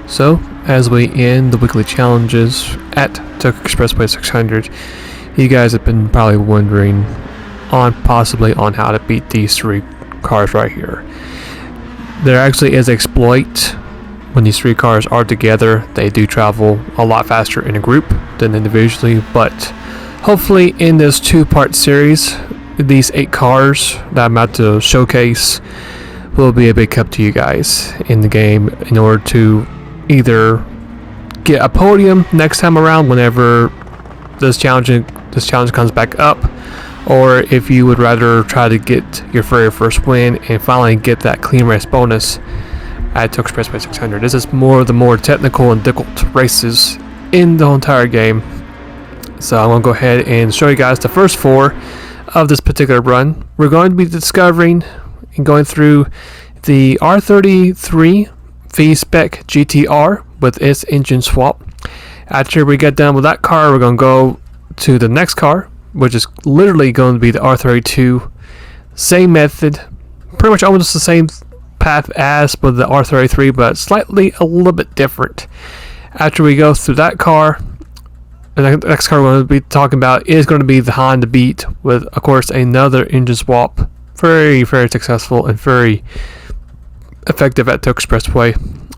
So, as we end the weekly challenges at Tokyo Expressway 600, you guys have been probably wondering possibly on how to beat these three cars right here. There actually is an exploit. When these three cars are together, they do travel a lot faster in a group than individually, but hopefully in this two-part series, these 8 cars that I'm about to showcase will be a big help to you guys in the game in order to either get a podium next time around whenever this challenge comes back up, or if you would rather try to get your very first win and finally get that clean race bonus at Tokyo Expressway 600. This is more the more technical and difficult races in the entire game. So I'm going to go ahead and show you guys the first 4 of this particular run. We're going to be discovering and going through the R33 V Spec GTR with its engine swap. After we get done with that car, we're going to go to the next car, which is literally going to be the R32. Same method, pretty much almost the same path as with the R33, but slightly a little bit different. After we go through that car, the next car we're going to be talking about is going to be the Honda Beat with, of course, another engine swap. Very, very successful and very effective at Tokyo Expressway.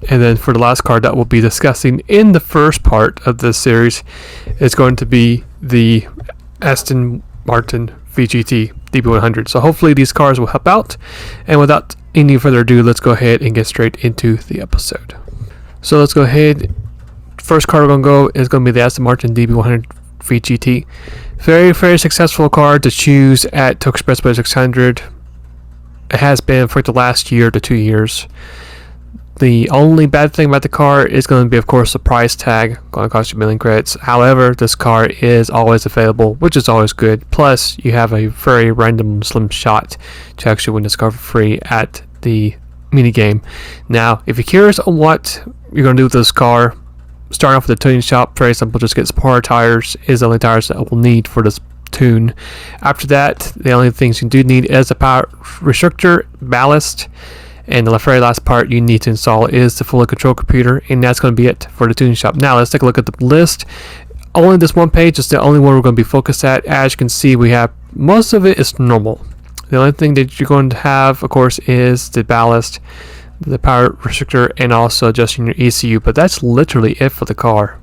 And then for the last car that we'll be discussing in the first part of this series is going to be the Aston Martin VGT DP100. So hopefully these cars will help out. And without any further ado, let's go ahead and get straight into the episode. So let's go ahead. First car we're going to go is going to be the Aston Martin DP100 VGT. Very, very successful car to choose at Tokyo Expressway 600. It has been for the last year to 2 years. The only bad thing about the car is going to be, of course, the price tag. Going to cost you 1 million credits. However, this car is always available, which is always good. Plus, you have a very random slim shot to actually win this car for free at the mini game. Now, if you're curious on what you're going to do with this car, starting off with the tuning shop, very simple. Just get Sport tires. Is the only tires that we'll need for this tune. After that, the only things you do need is a power restrictor, ballast, and the very last part you need to install is the fully control computer, and that's going to be it for the tuning shop. Now let's take a look at the list. Only this one page is the only one we're going to be focused at. As you can see, we have most of it is normal. The only thing that you're going to have, of course, is the ballast, the power restrictor, and also adjusting your ECU, but that's literally it for the car.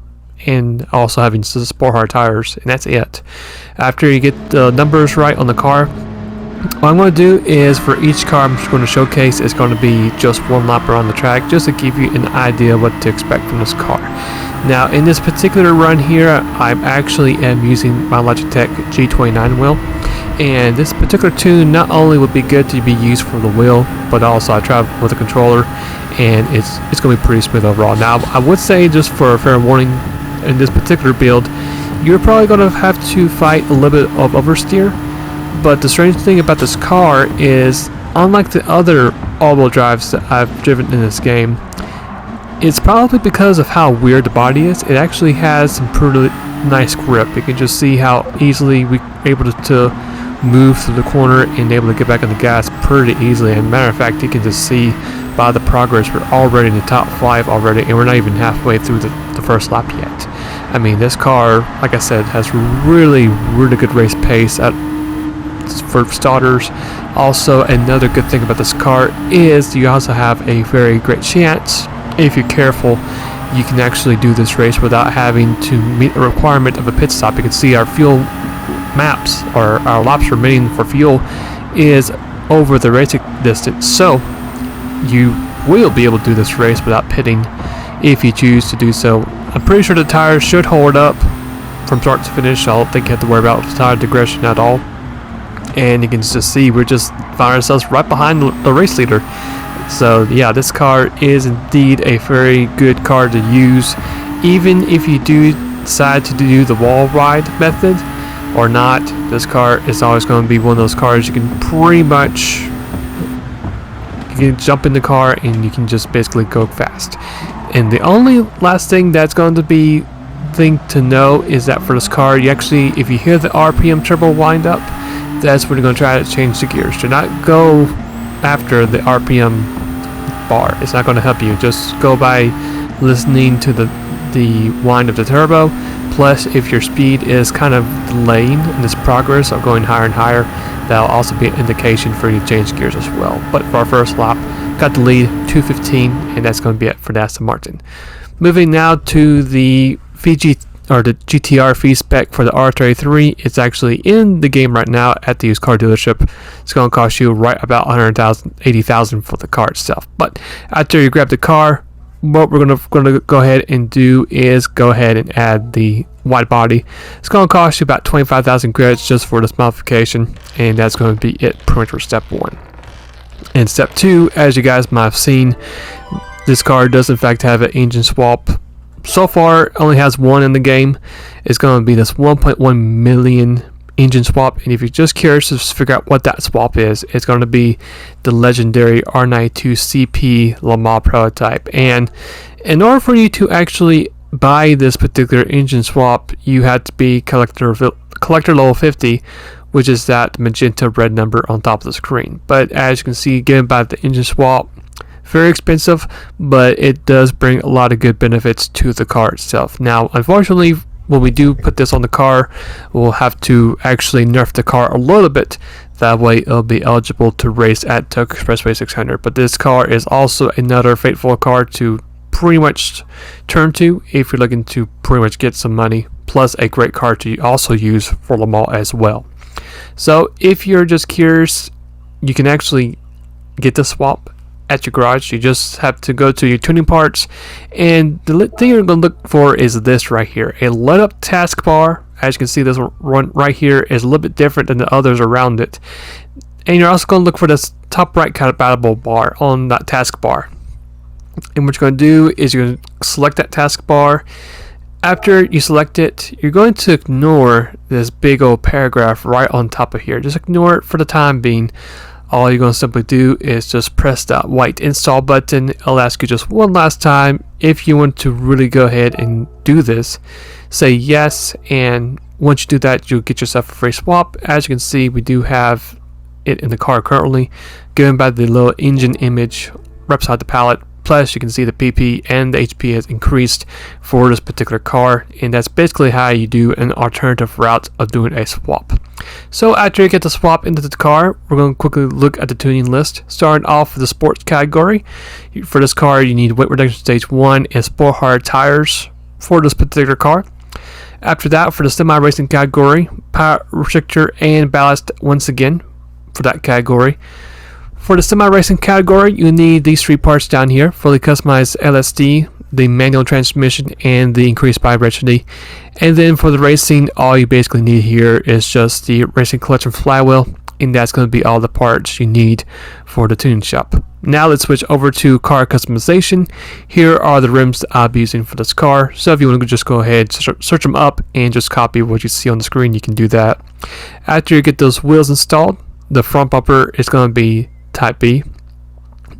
And also having sport hard tires, and that's it. After you get the numbers right on the car, what I'm going to do is for each car I'm just going to showcase is going to be just one lap around the track, just to give you an idea of what to expect from this car. Now in this particular run here, I actually am using my Logitech G29 wheel, and this particular tune not only would be good to be used for the wheel, but also I travel with a controller, and it's going to be pretty smooth overall. Now I would say, just for a fair warning, in this particular build you're probably going to have to fight a little bit of oversteer. But the strange thing about this car is, unlike the other all-wheel drives that I've driven in this game, it's probably because of how weird the body is. It actually has some pretty nice grip. You can just see how easily we're able to move through the corner and able to get back on the gas pretty easily. And matter of fact, you can just see by the progress we're already in the top 5 already, and we're not even halfway through the first lap yet. I mean, this car, like I said, has really, really good race pace for starters. Also, another good thing about this car is you also have a very great chance, if you're careful, you can actually do this race without having to meet a requirement of a pit stop. You can see our fuel maps, or our laps remaining for fuel, is over the racing distance, so you will be able to do this race without pitting if you choose to do so. I'm pretty sure the tires should hold up from start to finish. I don't think you have to worry about tire degradation at all. And you can just see we're just find ourselves right behind the race leader. So yeah, this car is indeed a very good car to use, even if you do decide to do the wall ride method or not. This car is always going to be one of those cars you can pretty much, you can jump in the car and you can just basically go fast. And the only last thing that's going to be thing to know is that for this car, you actually, if you hear the RPM turbo wind up, that's when you're going to try to change the gears. Do not go after the RPM bar. It's not going to help you. Just go by listening to the whine of the turbo. Plus, if your speed is kind of delaying in its progress of going higher and higher, that'll also be an indication for you to change gears as well. But for our first lap, got the lead 2:15, and that's going to be it for the Aston Martin. Moving now to the GTR V Spec for the R33. It's actually in the game right now at the used car dealership. It's going to cost you right about $180,000 for the car itself. But after you grab the car, what we're going to go ahead and do is go ahead and add the wide body. It's going to cost you about 25,000 credits just for this modification, and that's going to be it pretty much for step 1. And step 2, as you guys might have seen, this car does in fact have an engine swap. So far, it only has one in the game. It's going to be this 1.1 million engine swap, and if you're just curious to figure out what that swap is, it's going to be the legendary R32 CP Le Mans prototype. And in order for you to actually buy this particular engine swap, you had to be collector level 50, which is that magenta red number on top of the screen. But as you can see, given by the engine swap, very expensive, but it does bring a lot of good benefits to the car itself. Now, unfortunately, when we do put this on the car, we'll have to actually nerf the car a little bit. That way it'll be eligible to race at Tokyo Expressway 600. But this car is also another fateful car to pretty much turn to if you're looking to pretty much get some money, plus a great car to also use for Le Mans as well. So if you're just curious, you can actually get the swap at your garage. You just have to go to your tuning parts, and the thing you're going to look for is this right here, a lit up taskbar. As you can see, this one right here is a little bit different than the others around it, and you're also going to look for this top right compatible bar on that taskbar. And what you're going to do is you're going to select that taskbar. After you select it, you're going to ignore this big old paragraph right on top of here. Just ignore it for the time being. All you're going to simply do is just press that white install button. It'll ask you just one last time if you want to really go ahead and do this. Say yes, and once you do that, you'll get yourself a free swap. As you can see, we do have it in the car currently, given by the little engine image right beside the palette. Plus, you can see the PP and the HP has increased for this particular car, and that's basically how you do an alternative route of doing a swap. So after you get the swap into the car, we're going to quickly look at the tuning list. Starting off with the sports category. For this car, you need weight reduction stage 1 and sport hard tires for this particular car. After that, for the semi-racing category, power restrictor and ballast once again for that category. For the semi-racing category, you need these 3 parts down here: fully customized LSD, the manual transmission, and the increased vibrability. And then for the racing, all you basically need here is just the racing clutch and flywheel, and that's going to be all the parts you need for the tuning shop. Now let's switch over to car customization. Here are the rims that I'll be using for this car. So if you want to just go ahead, search them up, and just copy what you see on the screen, you can do that. After you get those wheels installed, the front bumper is going to be Type B.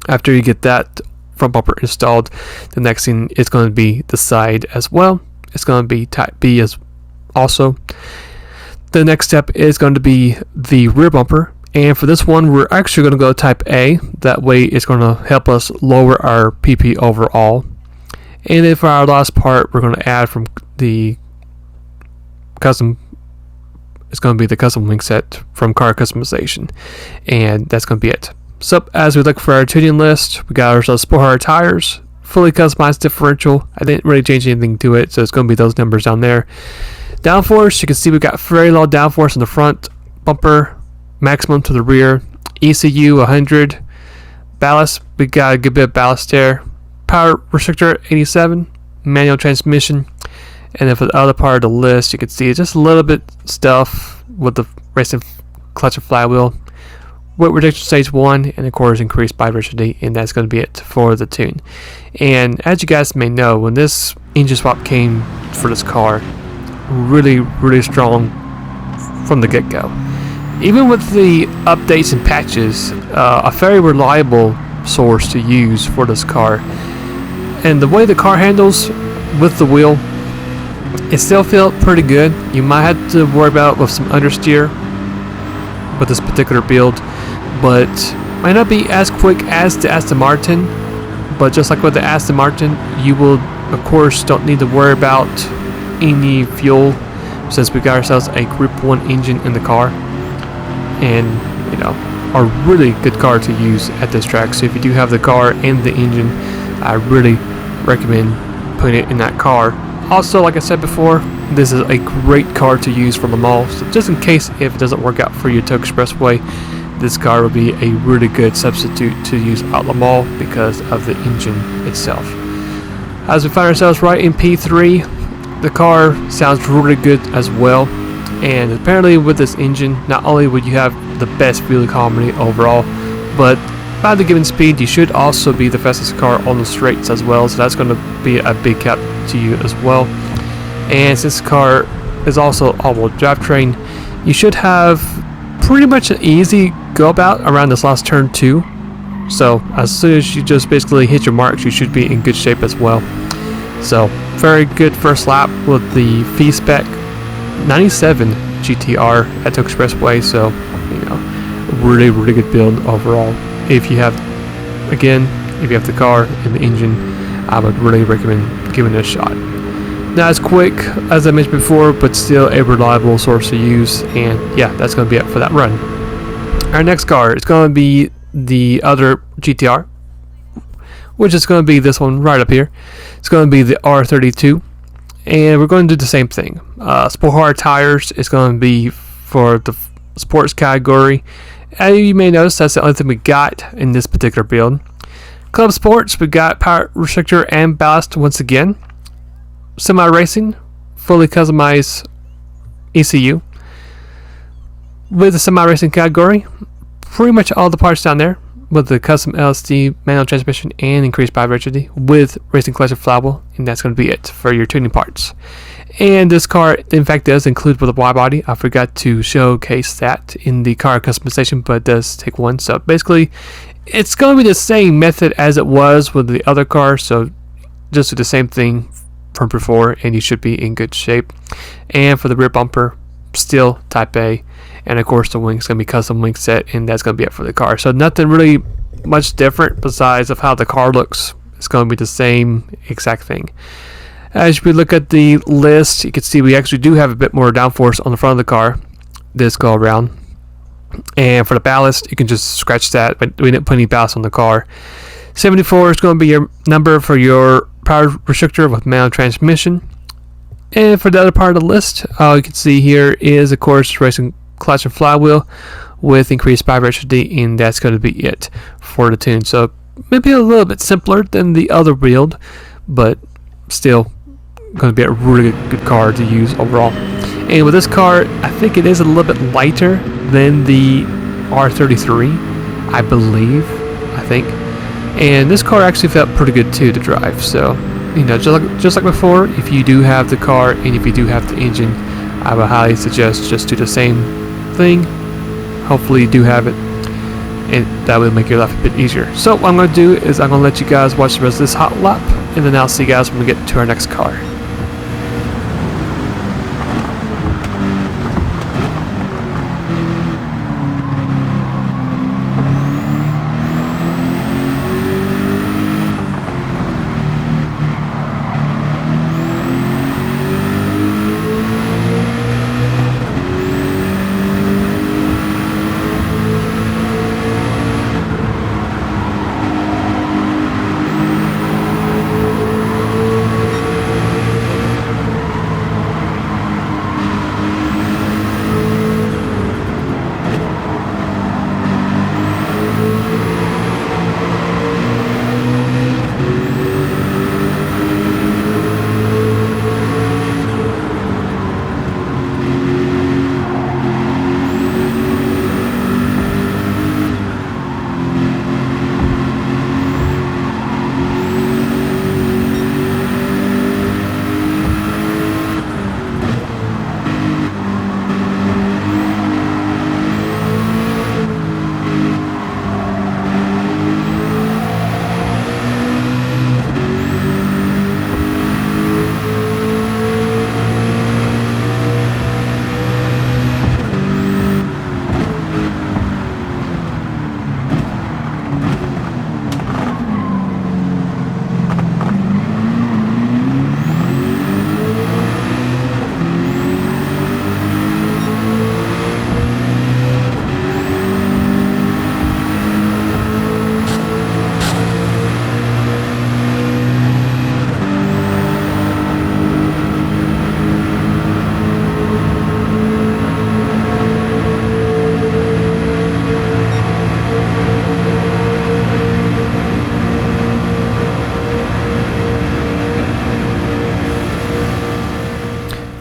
After you get that front bumper installed, the next thing is going to be the side as well. It's going to be Type B as also. The next step is going to be the rear bumper, and for this one we're actually going to go Type A. That way it's going to help us lower our PP overall. And then for our last part, we're going to add from the custom. It's going to be the custom link set from car customization, and that's going to be it. So as we look for our tuning list, we got ourselves sport hard tires, fully customized differential. I didn't really change anything to it, so it's going to be those numbers down there. Downforce, you can see we got very low downforce in the front bumper, maximum to the rear. ECU 100, ballast, we got a good bit of ballast there. Power restrictor 87, manual transmission. And then for the other part of the list, you can see just a little bit stuff with the racing clutch and flywheel, weight reduction stage 1, and of course increased vibrability, and that's going to be it for the tune. And as you guys may know, when this engine swap came for this car, really strong from the get-go. Even with the updates and patches, a very reliable source to use for this car. And the way the car handles with the wheel, it still feels pretty good. You might have to worry about with some understeer with this particular build, but might not be as quick as the Aston Martin, but just like with the Aston Martin, you will of course don't need to worry about any fuel, since we got ourselves a Group 1 engine in the car, and you know, a really good car to use at this track. So if you do have the car and the engine, I really recommend putting it in that car. Also, like I said before, this is a great car to use for Le Mans. So just in case if it doesn't work out for you at Tokyo Expressway, this car will be a really good substitute to use at Le Mans because of the engine itself. As we find ourselves right in P3, the car sounds really good as well. And apparently with this engine, not only would you have the best fuel economy overall, but by the given speed, you should also be the fastest car on the straights as well. So that's going to be a big cap to you as well. And since this car is also all-wheel drivetrain, you should have pretty much an easy go about around this last turn 2. So as soon as you just basically hit your marks, you should be in good shape as well. So very good first lap with the V Spec 97 GTR at Tokyo Expressway. So you know, really good build overall. If you have the car and the engine, I would really recommend giving it a shot. Not as quick as I mentioned before, but still a reliable source to use. And yeah, that's going to be it for that run. Our next car is going to be the other GTR, which is going to be this one right up here. It's going to be the R32, and we're going to do the same thing. Sport hard tires is going to be for the sports category. As you may notice, that's the only thing we got in this particular build. Club Sports, we got power restrictor and ballast once again. Semi racing, fully customized ECU. With the semi racing category, pretty much all the parts down there, with the custom LSD manual transmission and increased vibration with racing collection flywheel, and that's going to be it for your tuning parts. And this car, in fact, does include with a wide body. I forgot to showcase that in the car customization, but it does take one. So basically, it's going to be the same method as it was with the other car. So just do the same thing from before, and you should be in good shape. And for the rear bumper, still Type A. And of course, the wing's going to be custom wing set, and that's going to be it for the car. So nothing really much different besides of how the car looks. It's going to be the same exact thing. As we look at the list, you can see we actually do have a bit more downforce on the front of the car this go around. And for the ballast, you can just scratch that, but we didn't put any ballast on the car. 74 is going to be your number for your power restrictor with manual transmission. And for the other part of the list, all you can see here is, of course, racing clutch and flywheel with increased vibration, and that's going to be it for the tune. So maybe a little bit simpler than the other build, but still going to be a really good car to use overall. And with this car, I think it is a little bit lighter than the R33, I think. And this car actually felt pretty good too to drive. So you know, just like before, if you do have the car and if you do have the engine, I would highly suggest just do the same thing. Hopefully you do have it, and that will make your life a bit easier. So what I'm going to do is I'm going to let you guys watch the rest of this hot lap, and then I'll see you guys when we get to our next car.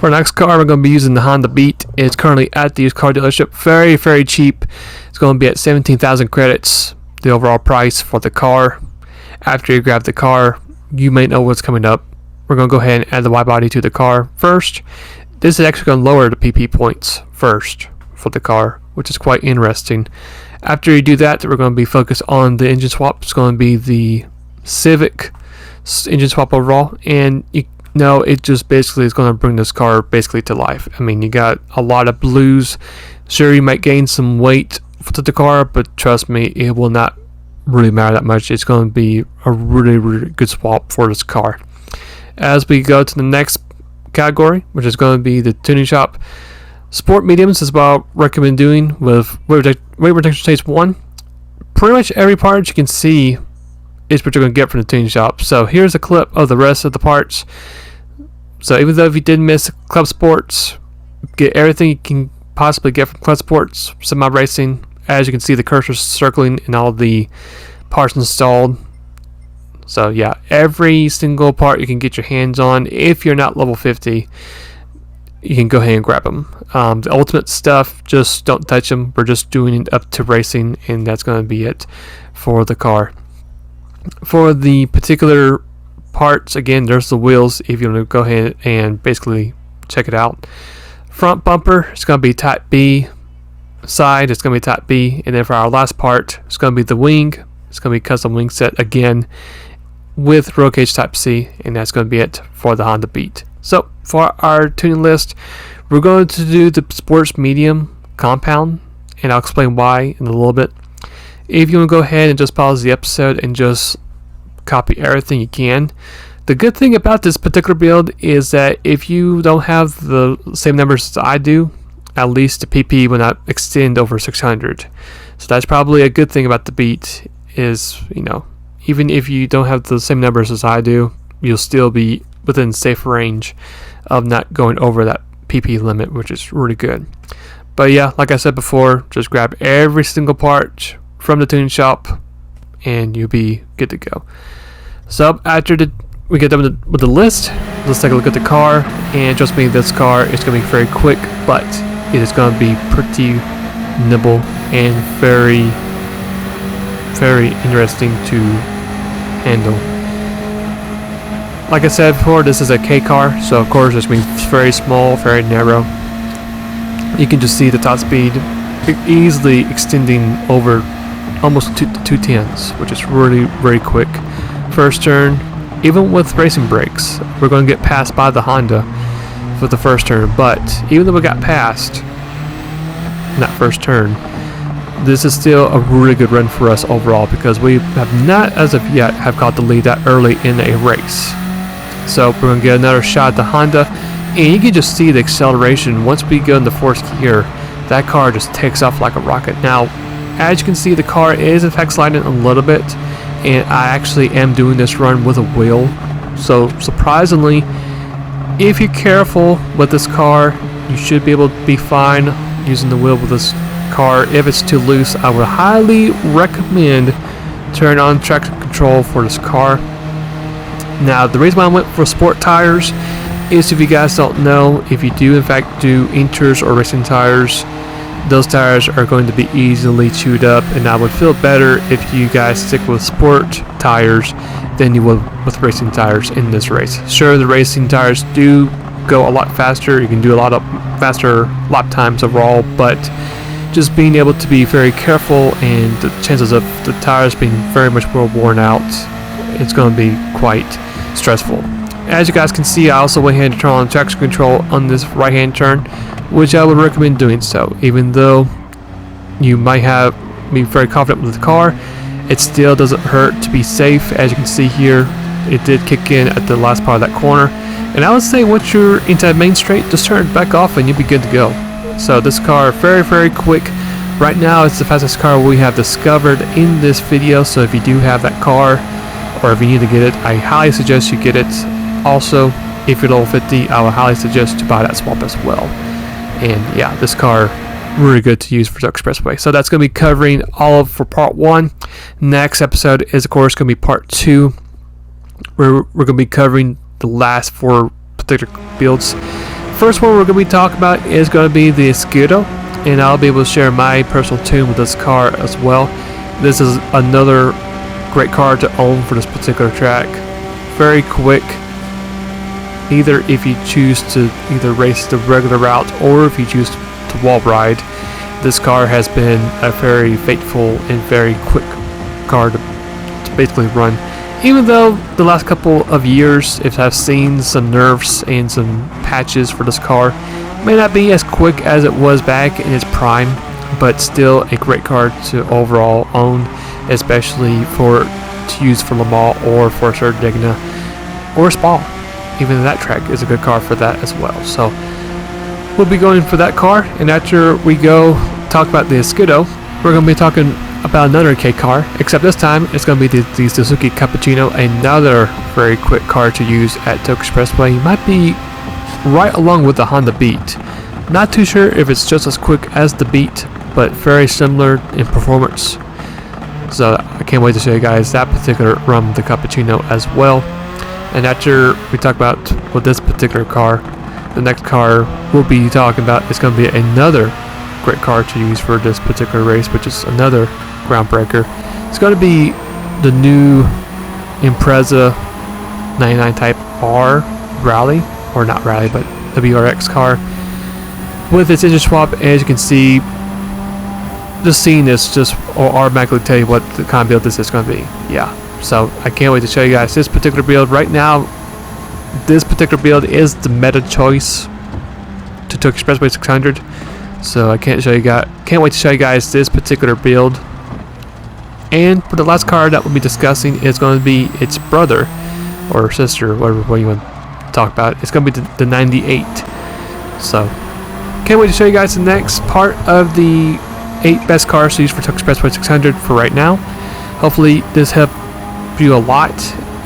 For our next car, we're going to be using the Honda Beat. It's currently at the used car dealership. Very, very cheap. It's going to be at 17,000 credits, the overall price for the car. After you grab the car, you may know what's coming up. We're going to go ahead and add the wide body to the car first. This is actually going to lower the PP points first for the car, which is quite interesting. After you do that, we're going to be focused on the engine swap. It's going to be the Civic engine swap overall, and it just basically is going to bring this car basically to life. I mean, you got a lot of blues. Sure, you might gain some weight to the car, but trust me, it will not really matter that much. It's going to be a really, really good swap for this car. As we go to the next category, which is going to be the tuning shop, sport mediums is what I recommend doing with weight reduction stage 1. Pretty much every part you can see is what you're going to get from the tuning shop. So here's a clip of the rest of the parts. So even though if you did miss Club Sports, get everything you can possibly get from Club Sports Semi Racing. As you can see, the cursor circling and all the parts installed. So yeah, every single part you can get your hands on. If you're not level 50, you can go ahead and grab them. The ultimate stuff, just don't touch them. We're just doing it up to racing, and that's going to be it for the car. For the particular parts, again, there's the wheels if you want to go ahead and basically check it out. Front bumper, it's going to be type B. Side, it's going to be type B. And then for our last part, it's going to be the wing. It's going to be custom wing set again with roll cage type C, and that's going to be it for the Honda Beat. So for our tuning list, we're going to do the sports medium compound, and I'll explain why in a little bit. If you want to go ahead and just pause the episode and just copy everything you can. The good thing about this particular build is that if you don't have the same numbers as I do, at least the PP will not extend over 600. So that's probably a good thing about the Beat is, even if you don't have the same numbers as I do, you'll still be within safe range of not going over that PP limit, which is really good. But yeah, like I said before, just grab every single part from the tuning shop and you'll be good to go. So after we get done with the list, let's take a look at the car, and trust me, this car is going to be very quick, but it is going to be pretty nimble and very, very interesting to handle. Like I said before, this is a K car, so of course it's going to be very small, very narrow. You can just see the top speed easily extending over almost to 210s, which is really, very quick. First turn, even with racing brakes, we're going to get passed by the Honda for the first turn, but even though we got passed in that first turn, this is still a really good run for us overall, because we have not as of yet have got the lead that early in a race. So we're going to get another shot at the Honda, and you can just see the acceleration. Once we go in the fourth gear, that car just takes off like a rocket. Now, as you can see, the car is in fact sliding a little bit, and I actually am doing this run with a wheel. So surprisingly, if you're careful with this car, you should be able to be fine using the wheel with this car. If it's too loose, I would highly recommend turn on traction control for this car. Now, the reason why I went for sport tires is, if you guys don't know, if you do in fact do inters or racing tires, those tires are going to be easily chewed up, and I would feel better if you guys stick with sport tires than you would with racing tires in this race. Sure, the racing tires do go a lot faster. You can do a lot of faster lap times overall, but just being able to be very careful, and the chances of the tires being very much more worn out, it's going to be quite stressful. As you guys can see, I also went ahead and turned on traction control on this right hand turn, which I would recommend doing so. Even though you might be very confident with the car, it still doesn't hurt to be safe. As you can see here, it did kick in at the last part of that corner, and I would say once you're into that main straight, just turn it back off and you'll be good to go. So this car, very, very quick. Right now it's the fastest car we have discovered in this video, so if you do have that car, or if you need to get it, I highly suggest you get it. Also, if you're level 50, I would highly suggest to buy that swap as well. And yeah, this car, really good to use for Tokyo Expressway. So that's going to be covering all of for part 1. Next episode is of course going to be part 2, where we're going to be covering the last 4 particular builds. first one we're going to be talking about is going to be the Escudo, and I'll be able to share my personal tune with this car as well. This is another great car to own for this particular track. Very quick, either if you choose to either race the regular route or if you choose to wall ride. This car has been a very faithful and very quick car to basically run. Even though the last couple of years it has seen some nerfs and some patches for this car, may not be as quick as it was back in its prime, but still a great car to overall own, especially to use for Le Mans or for Cerdigna or Spa. Even that track is a good car for that as well. So we'll be going for that car, and after we go talk about the Escudo, we're going to be talking about another K car, except this time it's going to be the Suzuki Cappuccino, another very quick car to use at Tokyo Expressway. Might be right along with the Honda Beat. Not too sure if it's just as quick as the Beat, but very similar in performance. So I can't wait to show you guys that particular run with the Cappuccino as well. And after we talk about with this particular car, the next car we'll be talking about is going to be another great car to use for this particular race, which is another groundbreaker. It's going to be the new Impreza 99 Type R Rally, or not Rally, but WRX car. With its engine swap, as you can see, the scene is just automatically tell you what the kind of build this is going to be. Yeah. So I can't wait to show you guys this particular build. Right now, this particular build is the meta choice to Tokyo Expressway 600. So I can't wait to show you guys this particular build. And for the last car that we'll be discussing is going to be its brother or sister, whatever you want to talk about. It's going to be the 98. So can't wait to show you guys the next part of the 8 best cars to use for Tokyo Expressway 600 for right now. Hopefully this helped you a lot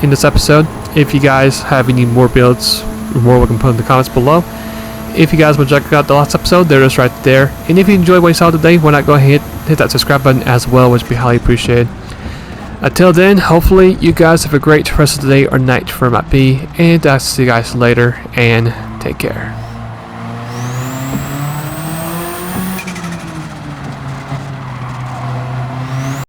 in this episode. If you guys have any more builds or more, we can put in the comments below. If you guys want to check out the last episode, they're just right there. And if you enjoyed what you saw today, why not go ahead and hit that subscribe button as well, which would be highly appreciated. Until then, hopefully you guys have a great rest of the day or night where it might be, and I'll see you guys later, and take care.